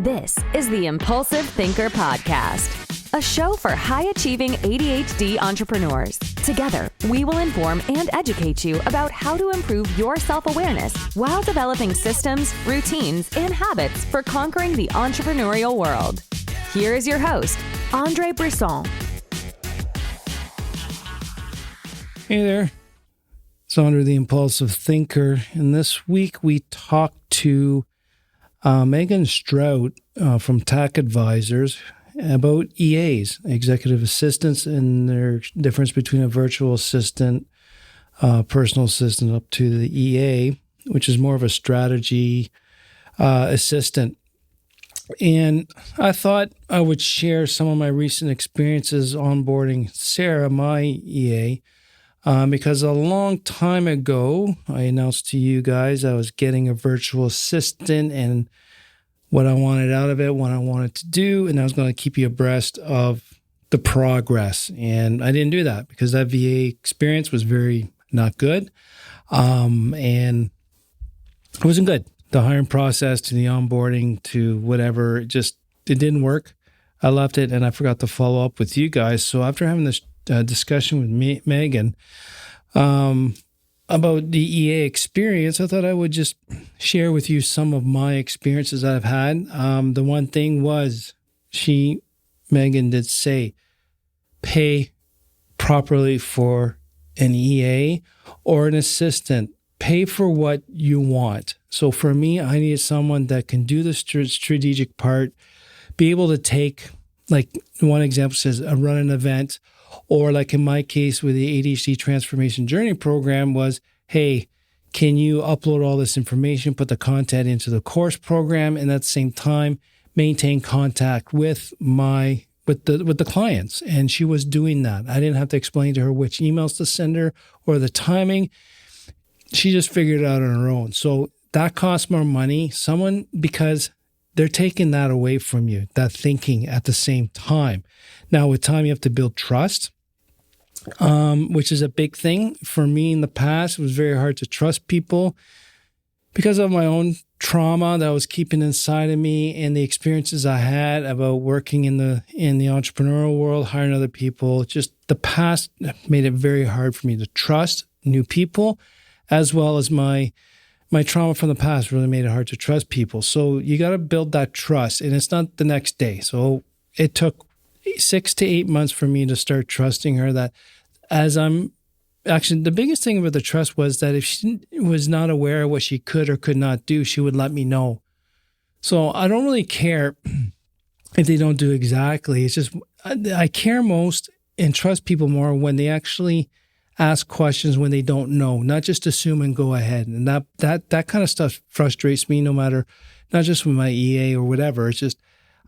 This is the Impulsive Thinker Podcast, a show for high-achieving ADHD entrepreneurs. Together, we will inform and educate you about how to improve your self-awareness while developing systems, routines, and habits for conquering the entrepreneurial world. Here is your host, Andre Brisson. Hey there, it's Andre the Impulsive Thinker, and this week we talked to Megan Strout from TAC Advisors about EAs, executive assistants, and their difference between a virtual assistant, personal assistant, up to the EA, which is more of a strategy assistant. And I thought I would share some of my recent experiences onboarding Sarah, my EA, because a long time ago, I announced to you guys I was getting a virtual assistant and what I wanted out of it, what I wanted to do, and I was going to keep you abreast of the progress. And I didn't do that because that VA experience was very not good. And it wasn't good. The hiring process to the onboarding to whatever, it didn't work. I left it and I forgot to follow up with you guys. So after having this discussion with Megan about the EA experience, I thought I would just share with you some of my experiences that I've had. The one thing was Megan did say, pay properly for an EA or an assistant. Pay for what you want. So for me, I needed someone that can do the strategic part, be able to take, like one example says, run an event, or like in my case with the ADHD Transformation Journey program was, hey, can you upload all this information, put the content into the course program, and at the same time maintain contact with the clients? And she was doing that. I didn't have to explain to her which emails to send her or the timing. She just figured it out on her own. So that costs more money. Because they're taking that away from you, that thinking at the same time. Now, with time, you have to build trust, which is a big thing. For me in the past, it was very hard to trust people because of my own trauma that I was keeping inside of me and the experiences I had about working in the entrepreneurial world, hiring other people. Just the past made it very hard for me to trust new people, as well as my trauma from the past really made it hard to trust people. So you got to build that trust, and it's not the next day. So it took 6 to 8 months for me to start trusting her. That the biggest thing about the trust was that if she was not aware of what she could or could not do, she would let me know. So I don't really care if they don't do exactly. It's just I care most and trust people more when they actually ask questions when they don't know, not just assume and go ahead. And that kind of stuff frustrates me, no matter, not just with my EA or whatever. It's just,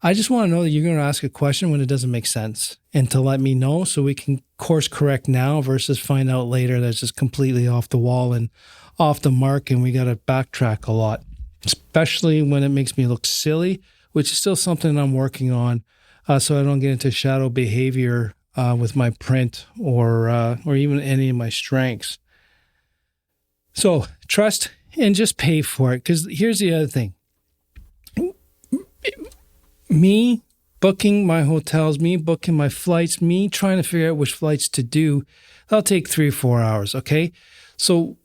I just want to know that you're going to ask a question when it doesn't make sense and to let me know so we can course correct now versus find out later that's just completely off the wall and off the mark and we got to backtrack a lot, especially when it makes me look silly, which is still something I'm working on so I don't get into shadow behavior with my print or even any of my strengths. So trust and just pay for it. Because here's the other thing. Me booking my hotels, me booking my flights, me trying to figure out which flights to do, that'll take 3 or 4 hours, okay? So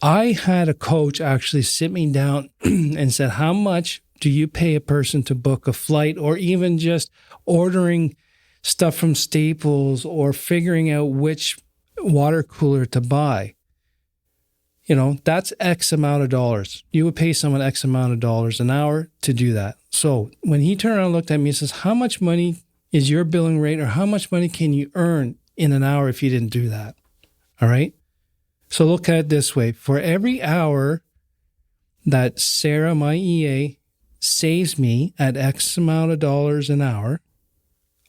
I had a coach actually sit me down and said, how much do you pay a person to book a flight or even just ordering stuff from Staples or figuring out which water cooler to buy? You know, that's X amount of dollars. You would pay someone X amount of dollars an hour to do that. So when he turned around and looked at me and says, how much money is your billing rate or how much money can you earn in an hour if you didn't do that? All right. So look at it this way. For every hour that Sarah, my EA, saves me at X amount of dollars an hour,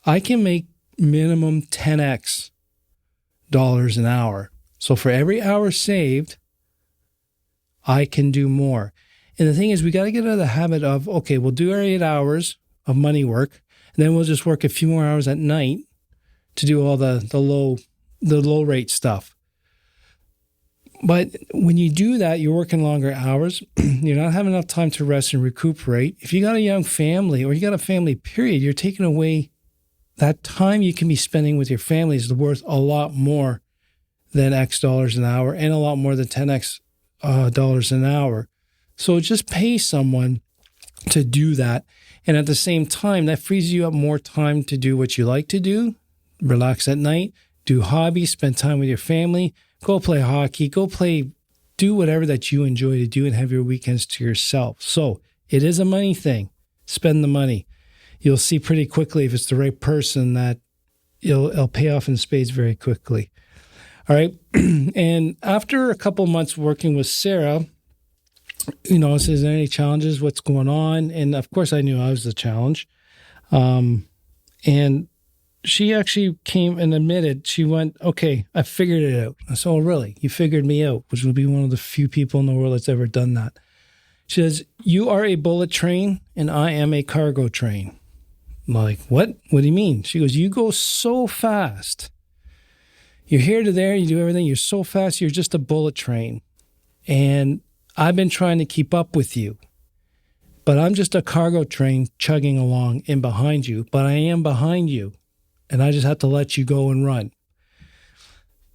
I can make minimum 10x dollars an hour. So for every hour saved, I can do more. And the thing is, we got to get out of the habit of, okay, we'll do our 8 hours of money work, and then we'll just work a few more hours at night to do all the low rate stuff. But when you do that, you're working longer hours. You're not having enough time to rest and recuperate. If you got a young family or you got a family, period, you're taking away that time you can be spending with your family is worth a lot more than X dollars an hour and a lot more than 10X dollars an hour. So just pay someone to do that. And at the same time, that frees you up more time to do what you like to do, relax at night, do hobbies, spend time with your family, go play hockey, do whatever that you enjoy to do and have your weekends to yourself. So it is a money thing. Spend the money. You'll see pretty quickly if it's the right person that it'll pay off in spades very quickly. All right. And after a couple months working with Sarah, is there any challenges? What's going on? And of course, I knew I was the challenge. And she actually came and admitted, she went, okay, I figured it out. I said, oh, really? You figured me out, which would be one of the few people in the world that's ever done that. She says, you are a bullet train and I am a cargo train. I'm like, what? What do you mean? She goes, you go so fast. You're here to there, you do everything. You're so fast, you're just a bullet train. And I've been trying to keep up with you. But I'm just a cargo train chugging along in behind you. But I am behind you. And I just have to let you go and run.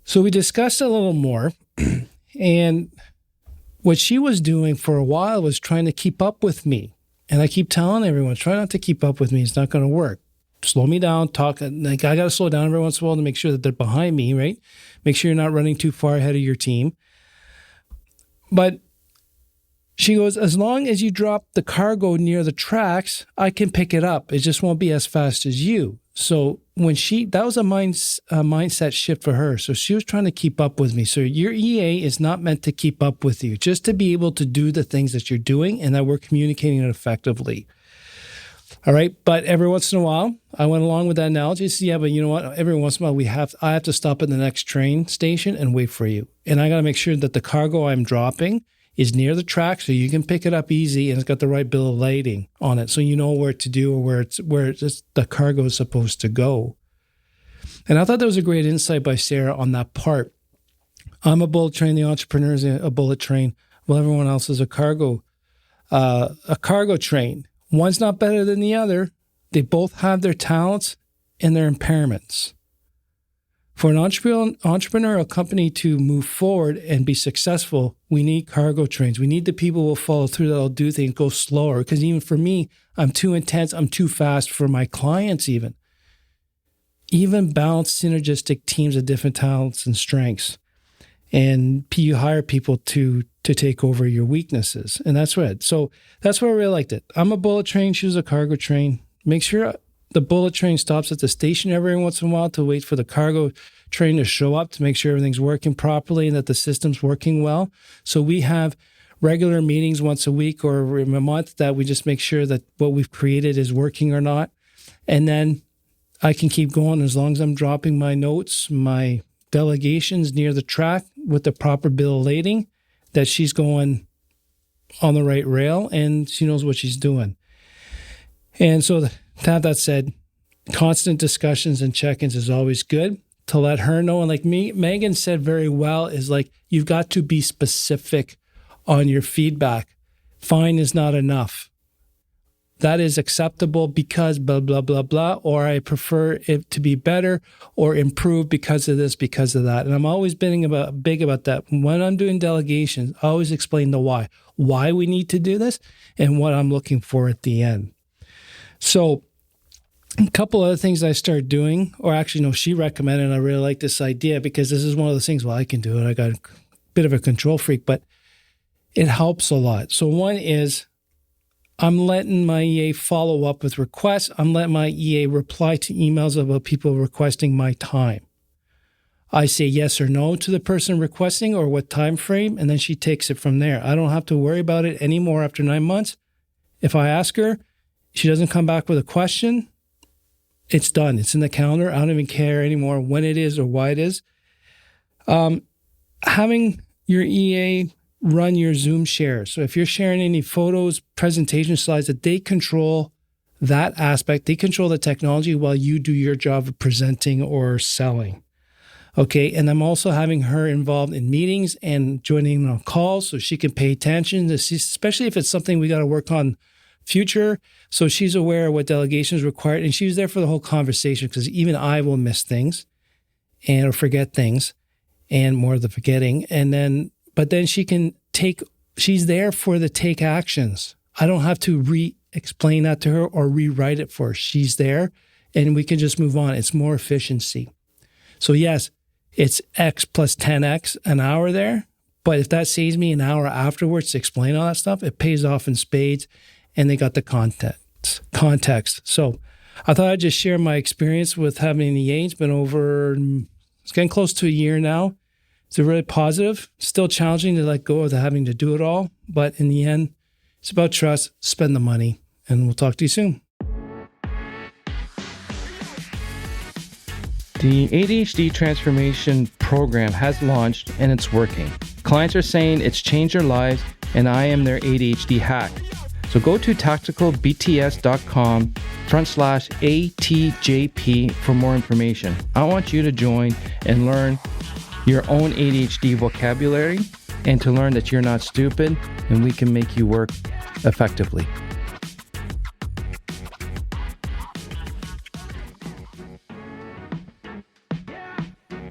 So we discussed a little more. And what she was doing for a while was trying to keep up with me. And I keep telling everyone, try not to keep up with me. It's not going to work. Slow me down, talk. Like I got to slow down every once in a while to make sure that they're behind me, right? Make sure you're not running too far ahead of your team. But she goes, as long as you drop the cargo near the tracks, I can pick it up. It just won't be as fast as you. So that was a mindset shift for her. So she was trying to keep up with me. So your EA is not meant to keep up with you, just to be able to do the things that you're doing and that we're communicating it effectively. All right. But every once in a while, I went along with that analogy. So yeah, but you know what? Every once in a while, I have to stop at the next train station and wait for you. And I got to make sure that the cargo I'm dropping is near the track so you can pick it up easy and it's got the right bill of lading on it. So you know where to do or where the cargo is supposed to go. And I thought that was a great insight by Sarah on that part. I'm a bullet train. The entrepreneur is a bullet train. Well, everyone else is a cargo train. One's not better than the other. They both have their talents and their impairments. For an entrepreneurial company to move forward and be successful, we need cargo trains. We need the people who will follow through, that'll do things, go slower. Because even for me, I'm too intense. I'm too fast for my clients even. Even balanced, synergistic teams of different talents and strengths. And you hire people to take over your weaknesses. And that's what. So that's where I really liked it. I'm a bullet train. She was a cargo train. Make sure the bullet train stops at the station every once in a while to wait for the cargo train to show up to make sure everything's working properly and that the system's working well. So we have regular meetings once a week or a month that we just make sure that what we've created is working or not. And then I can keep going as long as I'm dropping my notes, my delegations near the track with the proper bill of lading, that she's going on the right rail and she knows what she's doing. And so to have that said, constant discussions and check-ins is always good to let her know. And like Megan said very well, is like, you've got to be specific on your feedback. Fine is not enough. That is acceptable because blah, blah, blah, blah, or I prefer it to be better or improve because of this, because of that. And I'm always big about that. When I'm doing delegations, I always explain the why we need to do this and what I'm looking for at the end. So a couple other things I started doing, or actually, no, she recommended, and I really like this idea because this is one of those things, well, I can do it. I got a bit of a control freak, but it helps a lot. So one is I'm letting my EA follow up with requests. I'm letting my EA reply to emails about people requesting my time. I say yes or no to the person requesting or what time frame, and then she takes it from there. I don't have to worry about it anymore after 9 months. If I ask her, she doesn't come back with a question, it's done. It's in the calendar. I don't even care anymore when it is or why it is. Having your EA run your Zoom shares. So if you're sharing any photos, presentation slides, that they control that aspect. They control the technology while you do your job of presenting or selling. Okay. And I'm also having her involved in meetings and joining on calls so she can pay attention to see, especially if it's something we got to work on future. So she's aware of what delegation is required. And she was there for the whole conversation because even I will miss things or forget things and more of the forgetting. But then she's there for the take actions. I don't have to re-explain that to her or rewrite it for her. She's there and we can just move on. It's more efficiency. So yes, it's X plus 10X an hour there. But if that saves me an hour afterwards to explain all that stuff, it pays off in spades and they got the context. So I thought I'd just share my experience with having the EA. It's getting close to a year now. It's really positive. Still challenging to let go of having to do it all. But in the end, it's about trust, spend the money, and we'll talk to you soon. The ADHD transformation program has launched and it's working. Clients are saying it's changed their lives and I am their ADHD hack. So go to tacticalbts.com/ATJP for more information. I want you to join and learn your own ADHD vocabulary and to learn that you're not stupid and we can make you work effectively.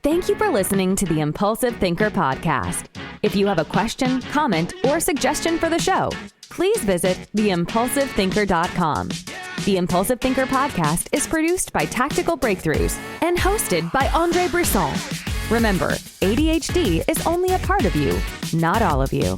Thank you for listening to the Impulsive Thinker podcast. If you have a question, comment, or suggestion for the show, please visit theimpulsivethinker.com. The Impulsive Thinker podcast is produced by Tactical Breakthroughs and hosted by Andre Brisson. Remember, ADHD is only a part of you, not all of you.